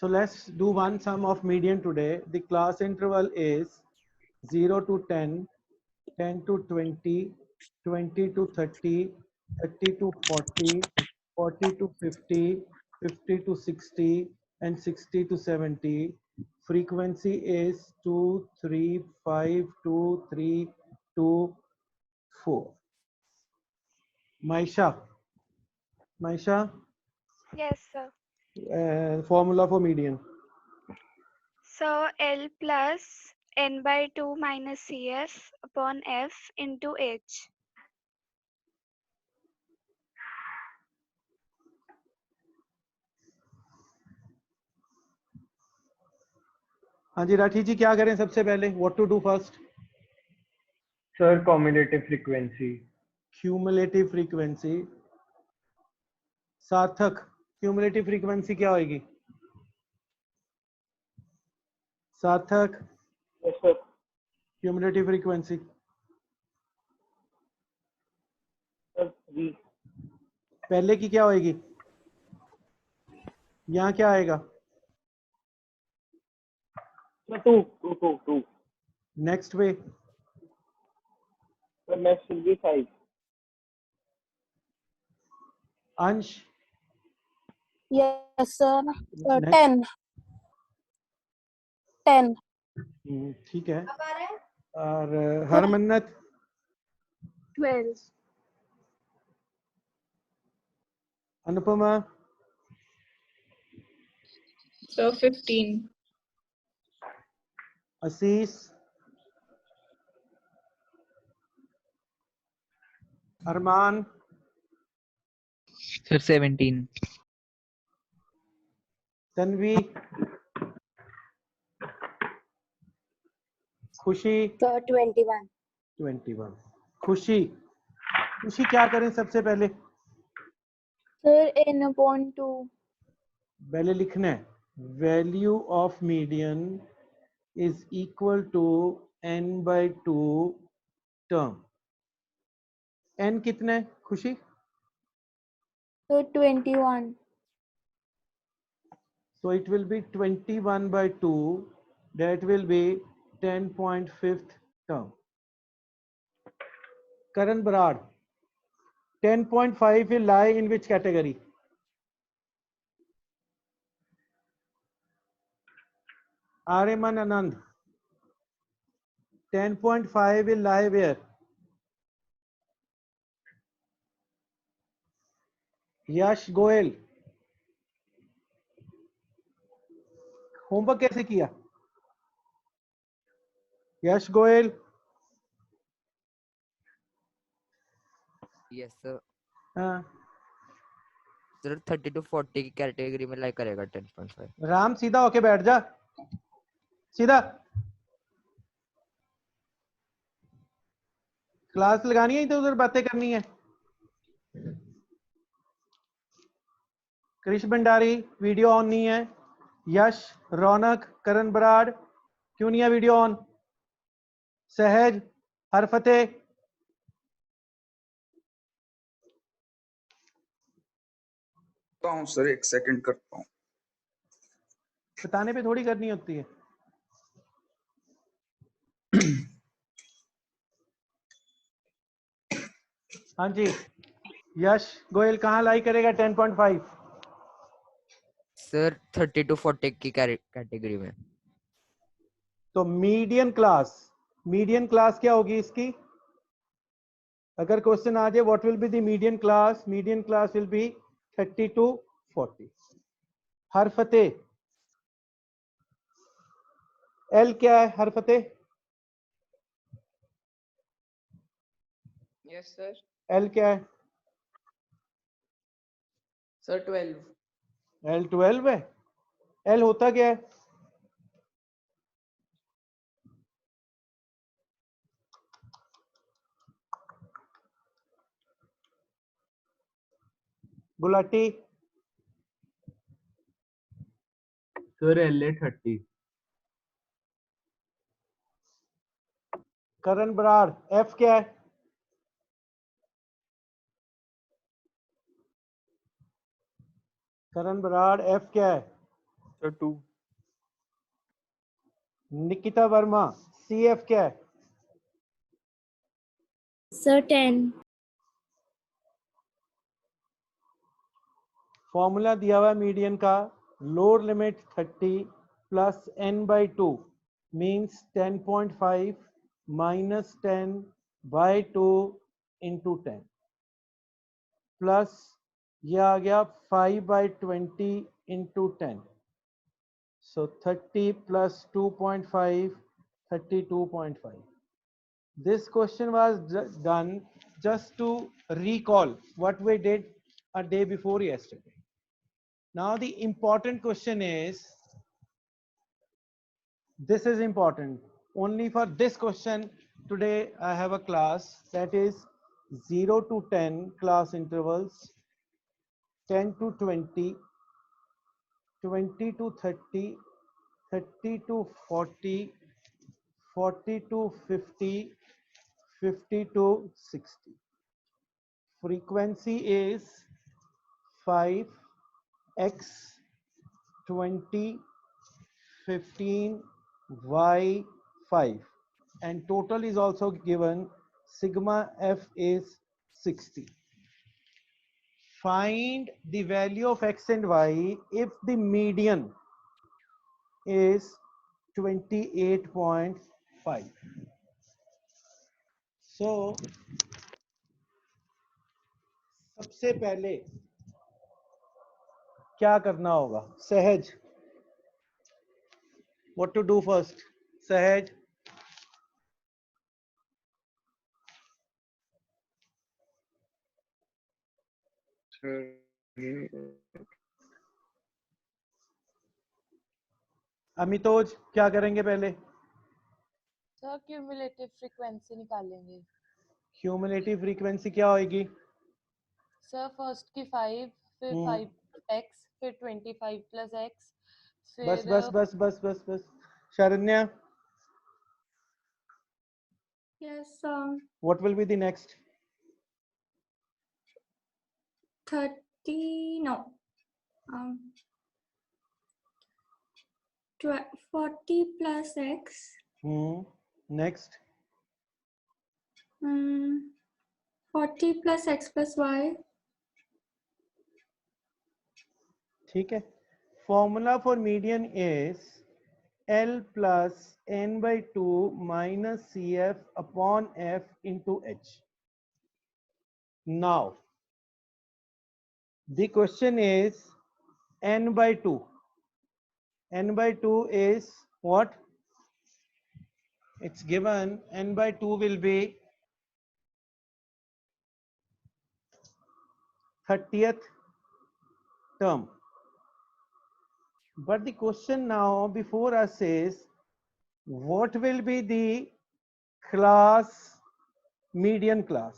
So let's do one sum of median today. The class interval is 0 to 10, 10 to 20, 20 to 30, 30 to 40, 40 to 50, 50 to 60, and 60 to 70. Frequency is 2, 3, 5, 2, 3, 2, 4. Maisha, Yes, sir. formula for median. So L plus n by 2 minus Cs upon F into H. हाँ जी राठी जी, क्या करें सबसे पहले? What to do first? Sir, cumulative frequency. Cumulative frequency. सार्थक, cumulative frequency क्या होगी? सार्थक, Yes, sir. cumulative frequency. Sir, V. पहले की क्या होगी? यहाँ क्या आएगा? Sir, 2. Next way. Sir, next will be 5. अंश. Yes, sir. Next. 10. 10. ठीक है. और हरमन्नत. 12. अनुपमा. So 15. असीस. अरमान. Sir, 17. तन्वी. खुशी. Sir, 21. 21. खुशी. खुशी क्या करें सबसे पहले? Sir, n upon 2. पहले लिखना है value of median is equal to n by 2 term. n कितना है खुशी? Sir, 21. So it will be 21 by 2. That will be 10.5th term. Karan Barad, 10.5 will lie in which category? Ariman Anand, 10.5 will lie where? Yash Goel, homework कैसे किया? यश Goyal. Yes, sir. हाँ. Sir, 30 to 40 की category में like करेगा 10.5. राम सीधा होके बैठ जा, सीधा. क्लास लगानी है तो उधर बातें करनी है. कृष भंडारी वीडियो ऑन नहीं है. यश, रौनक, करण बराड़, क्यों नहीं है वीडियो ऑन? सहज, हरफतेह. सर 1 सेकंड करता हूँ. बताने पे थोड़ी करनी होती है. हाँ जी, यश गोयल कहाँ लाई करेगा 10.5? सर 30 to 40 की कैटेगरी में. तो मीडियन क्लास क्या होगी इसकी? अगर क्वेश्चन आ जाए what will be the median class will be 30 to 40. Harfateh, L क्या है हरफतेह? Yes, sir. एल क्या है? So 12. एल 12 है. एल होता क्या है? गुलाटी. Sir, LA 30. करण बराड़, एफ क्या है? करण बराड़, एफ क्या है? सर 2. निकिता वर्मा, CF क्या है? Sir, 10. फॉर्मूला दिया हुआ मीडियन का, lower limit 30 plus n by 2 means 10.5 minus 10 by 2 into 10 plus ये आ गया 5 by 20 into 10. So 30 plus 2.5, 32.5. This question was done just to recall what we did a day before yesterday. Now the important question is, this is important. Only for this question today I have a class, that is 0 to 10 class intervals, 10 to 20, 20 to 30, 30 to 40, 40 to 50, 50 to 60. Frequency is 5, x, 20, 15, y, 5. And total is also given, sigma f is 60. Find the value of x and y if the median is 28.5. So सबसे पहले क्या करना होगा? सहज, what to do first? सहज, अमितोज क्या करेंगे पहले? सर क्यूमुलेटिव फ्रीक्वेंसी निकालेंगे. क्यूमुलेटिव फ्रीक्वेंसी क्या होगी? सर फर्स्ट की 5, फिर 5 x, फिर 25 प्लस x, बस फिर बस बस बस बस बस. Sharanya, Yes, what will be the next? 30, no. 40 plus x. Next. 40 plus x plus y. ठीक है. Formula for median is L plus n by 2 minus CF upon F into H. Now, the question is n by 2. N by 2 is what? It's given n by 2 will be 30th term. But the question now before us is, what will be the class, median class?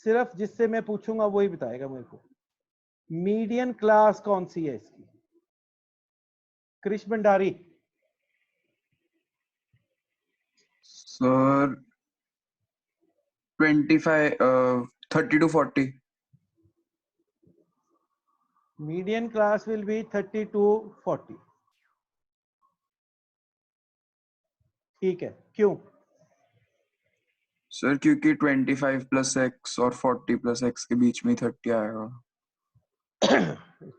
सिर्फ जिससे मैं पूछूंगा वही बताएगा मेरे को. Median class कौन सी है इसकी? Krish Bhandari. Sir 25 30 to 40. Median class will be 30 to 40. ठीक है, क्यों? सर क्योंकि 25 प्लस x और 40 प्लस x के बीच में 30 आएगा.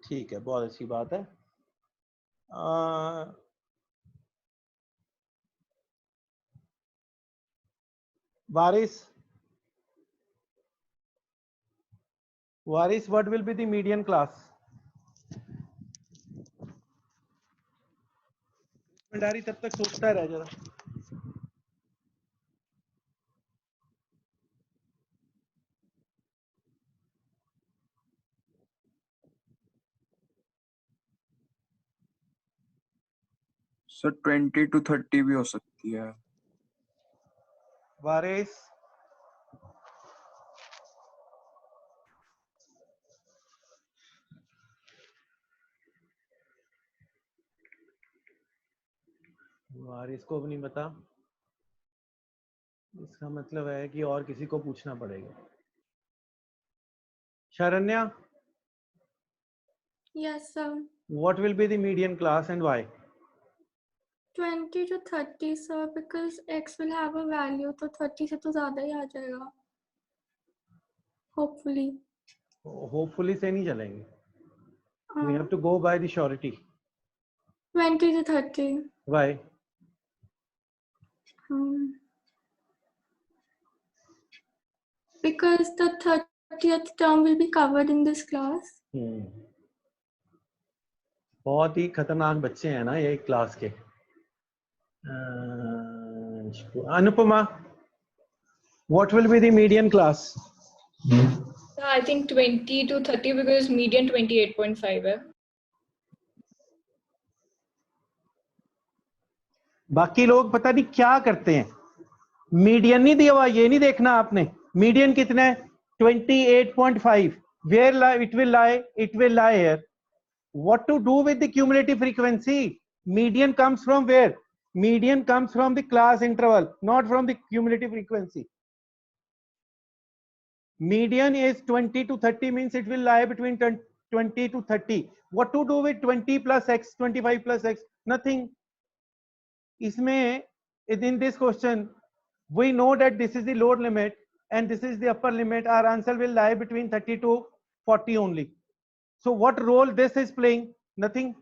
ठीक है, बहुत अच्छी बात है. वारिस, what will be the median class? Bhandari तब तक सोचता रह जरा. सर 20 to 30 भी हो सकती है. वारिस, वारिस को भी नहीं पता. इसका मतलब है कि और किसी को पूछना पड़ेगा. Sharanya, Yes, sir. What will be the median class and why? 20 to 30, sir, because x will have a value, तो 30 से तो ज़्यादा ही आ जाएगा. Hopefully. Hopefully से नहीं चलेंगे. We Uh, have to go by the surety. 20 to 30. Why? Because the 30th term will be covered in this class. बहुत ही खतरनाक बच्चे हैं ना ये क्लास के. Anupama, what will be the median class? I think 20 to 30 because median 28.5 है. बाकी लोग पता नहीं क्या करते हैं. मीडियन नहीं दिया हुआ, ये नहीं देखना आपने. मीडियन कितना है? 28.5. Where it will lie? It will lie here. What to do with the cumulative frequency? Median comes from where? Median comes from the class interval, not from the cumulative frequency. Median is 20 to 30, means it will lie between 20 to 30. What to do with 20 plus x, 25 plus x? Nothing. इसमें, in this question, we know that this is the lower limit and this is the upper limit. Our answer will lie between 30 to 40 only. So what role this is playing? Nothing.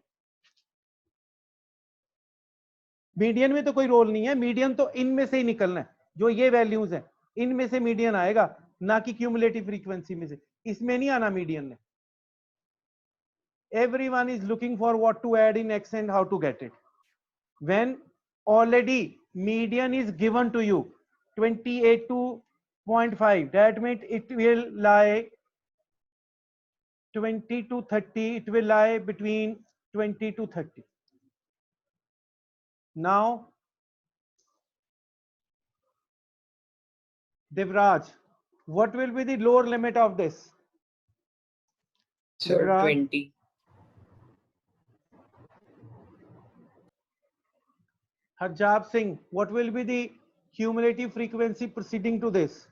Median में तो कोई role नहीं है. Median तो इनमें से ही निकलना है. जो ये वैल्यूज हैं इनमें से मीडियन आएगा, ना कि क्यूमुलेटिव फ्रीक्वेंसी में से. इसमें नहीं आना मीडियन ने. Everyone is looking for what to add in x and how to get it. When already median is given to you 28.5, that means it will lie 20 to 30. It will lie between 20 to 30. Now Devraj, what will be the lower limit of this? Sir, Devraj? 20. Harjab Singh, what will be the cumulative frequency preceding to this?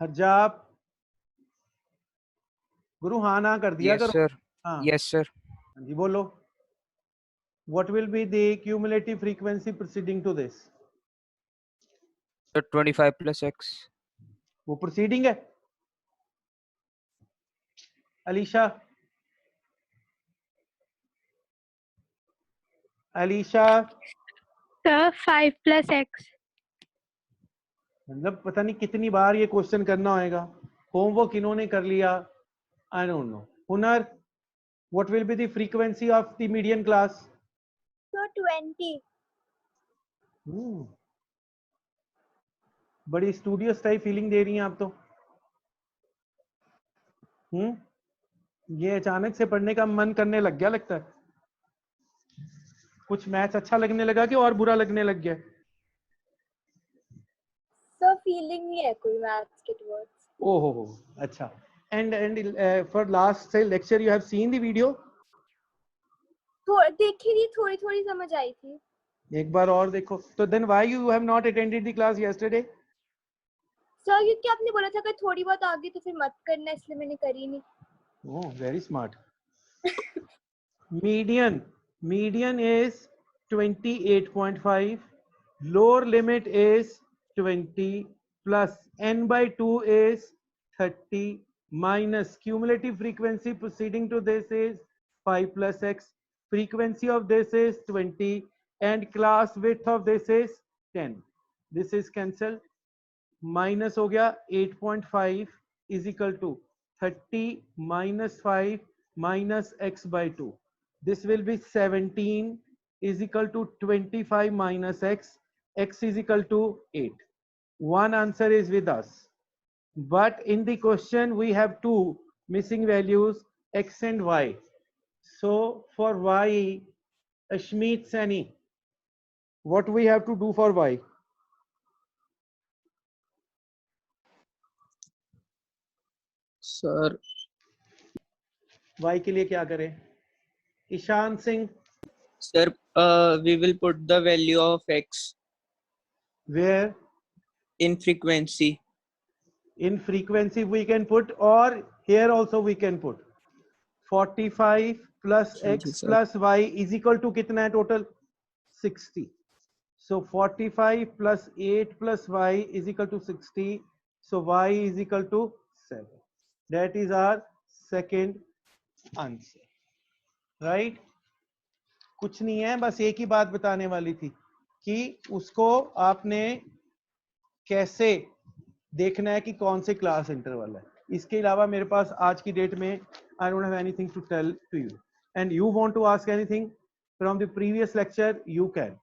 Harjab, गुरु हाँ ना कर दिया Yes, करो. sir. हाँ Yes, sir. जी बोलो. What will be the cumulative frequency preceding to this? So 25 plus x. वो preceding है. Alisha. Alisha. Sir, 5 plus x. मतलब पता नहीं कितनी बार ये क्वेश्चन करना होएगा. होमवर्क इन्होंने कर लिया. I don't know. Hunar, what will be the frequency of the median class? So 20. बड़ी स्टूडियस टाइप फीलिंग दे रही हैं आप तो. ये अचानक से पढ़ने का मन करने लग गया लगता है. कुछ मैथ्स अच्छा लगने लगा कि और बुरा लगने लग गया? So feeling नहीं है कोई maths के towards. ओहो अच्छा. And for last say lecture you have seen the video? देखी थी, थोड़ी थोड़ी समझ आई थी. एक बार और देखो. तो then why you have not attended the class yesterday? Sir क्योंकि आपने बोला था कि थोड़ी बहुत आ गई तो फिर मत करना, इसलिए मैंने करी नहीं. Oh, very smart. Median is 28.5. Lower limit is 20 plus n by 2 is 30 minus cumulative frequency preceding to this is 5 plus x. Frequency of this is 20 and class width of this is 10. This is cancelled. Minus हो गया 8.5 is equal to 30 minus 5 minus x by 2. This will be 17 is equal to 25 minus x. X is equal to 8. One answer is with us. But in the question we have two missing values, x and y. So for y, Ashmeet Sani, what we have to do for y? Sir, y के लिए क्या करें? Ishan Singh, sir, we will put the value of x where? in frequency. In frequency we can put, or here also we can put 45 plus x plus y is equal to कितना है total 60. So 45 plus 8 plus y is equal to 60. So y is equal to 7. That is our second answer. Right? कुछ नहीं है, बस एक ही बात बताने वाली थी कि उसको आपने कैसे देखना है कि कौन से क्लास इंटरवल है. इसके अलावा मेरे पास आज की डेट में I don't have anything to tell to you. And you want to ask anything from the previous lecture, you can.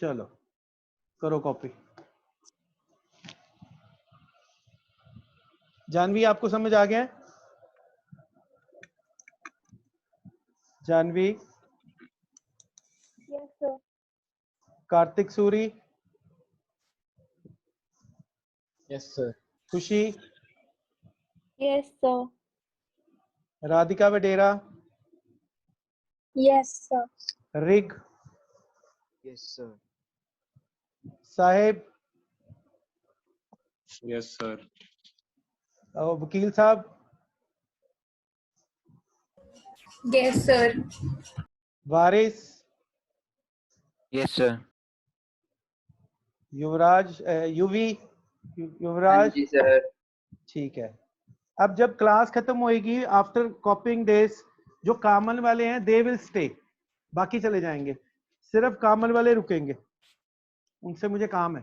चलो करो कॉपी. जानवी आपको समझ आ गया? Janvi. Yes, sir. Kartik Suri. Yes, sir. Khushi. Yes, sir. Radhika Vadera. Yes, sir. रिग. Yes, sir. साहेब. Yes, sir. और वकील साहब. Yes, sir. Waris. Yes, sir. Yuvraj. Yuvi. Yuvraj. जी सर. ठीक है. अब जब क्लास खत्म होएगी आफ्टर कॉपिंग डेज, जो कॉमन वाले हैं दे विल स्टे, बाकी चले जाएंगे, सिर्फ कॉमन वाले रुकेंगे, उनसे मुझे काम है.